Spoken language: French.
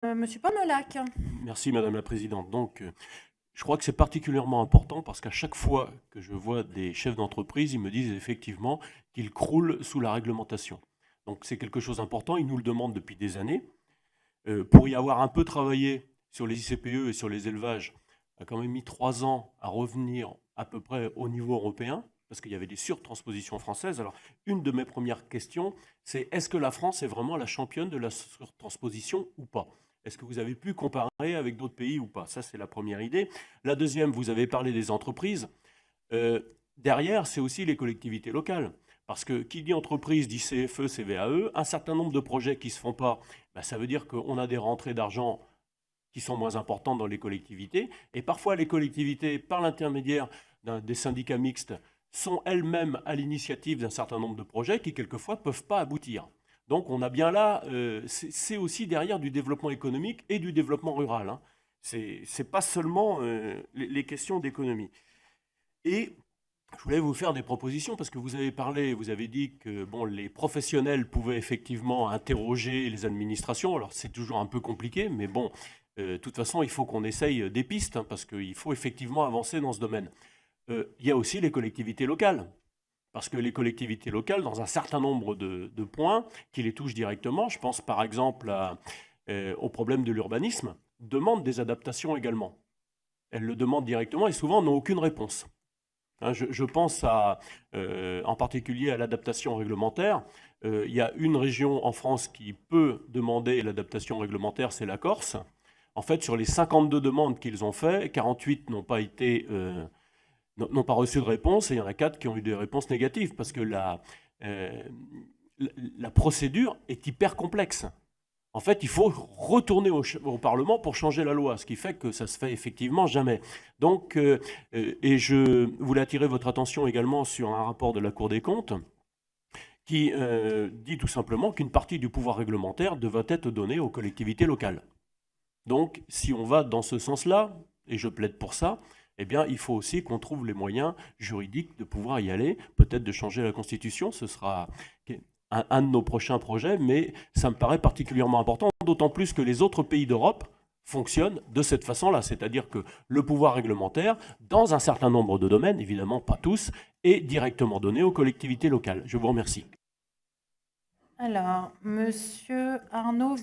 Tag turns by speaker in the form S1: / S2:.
S1: Monsieur Pomelac.
S2: Merci Madame la Présidente. Donc, je crois que c'est particulièrement important parce qu'à chaque fois que je vois des chefs d'entreprise, ils me disent effectivement qu'ils croulent sous la réglementation. Donc c'est quelque chose d'important, ils nous le demandent depuis des années. Pour y avoir un peu travaillé sur les ICPE et sur les élevages, a quand même mis 3 ans à revenir à peu près au niveau européen, parce qu'il y avait des surtranspositions françaises. Alors, une de mes premières questions, c'est est-ce que la France est vraiment la championne de la surtransposition ou pas? Est-ce que vous avez pu comparer avec d'autres pays ou pas? Ça, c'est la première idée. La deuxième, vous avez parlé des entreprises. Euh, Derrière, c'est aussi les collectivités locales. Parce que qui dit entreprise dit CFE, CVAE. Un certain nombre de projets qui ne se font pas, ben, ça veut dire qu'on a des rentrées d'argent qui sont moins importantes dans les collectivités. Et parfois, les collectivités, par l'intermédiaire des syndicats mixtes, sont elles-mêmes à l'initiative d'un certain nombre de projets qui, quelquefois, ne peuvent pas aboutir. Donc, on a bien là, c'est aussi derrière du développement économique et du développement rural. Hein. C'est pas seulement les questions d'économie. Et je voulais vous faire des propositions parce que vous avez parlé, vous avez dit que bon, les professionnels pouvaient effectivement interroger les administrations. Alors c'est toujours un peu compliqué, mais bon, de toute façon, il faut qu'on essaye des pistes hein, parce qu'il faut effectivement avancer dans ce domaine. Il y a aussi les collectivités locales. Parce que les collectivités locales, dans un certain nombre de points qui les touchent directement, je pense par exemple au problème de l'urbanisme, demandent des adaptations également. Elles le demandent directement et souvent n'ont aucune réponse. Hein, je pense en particulier à l'adaptation réglementaire. Il y a une région en France qui peut demander l'adaptation réglementaire, c'est la Corse. En fait, sur les 52 demandes qu'ils ont fait, 48 n'ont pas reçu de réponse et il y en a 4 qui ont eu des réponses négatives parce que euh, la procédure est hyper complexe. En fait, il faut retourner au Parlement pour changer la loi, ce qui fait que ça se fait effectivement jamais. Donc, et je voulais attirer votre attention également sur un rapport de la Cour des comptes qui dit tout simplement qu'une partie du pouvoir réglementaire devrait être donnée aux collectivités locales. Donc, si on va dans ce sens-là, et je plaide pour ça, eh bien, il faut aussi qu'on trouve les moyens juridiques de pouvoir y aller, peut-être de changer la Constitution, ce sera un de nos prochains projets, mais ça me paraît particulièrement important, d'autant plus que les autres pays d'Europe fonctionnent de cette façon-là, c'est-à-dire que le pouvoir réglementaire, dans un certain nombre de domaines, évidemment pas tous, est directement donné aux collectivités locales. Je vous remercie.
S1: Alors, Monsieur Arnaud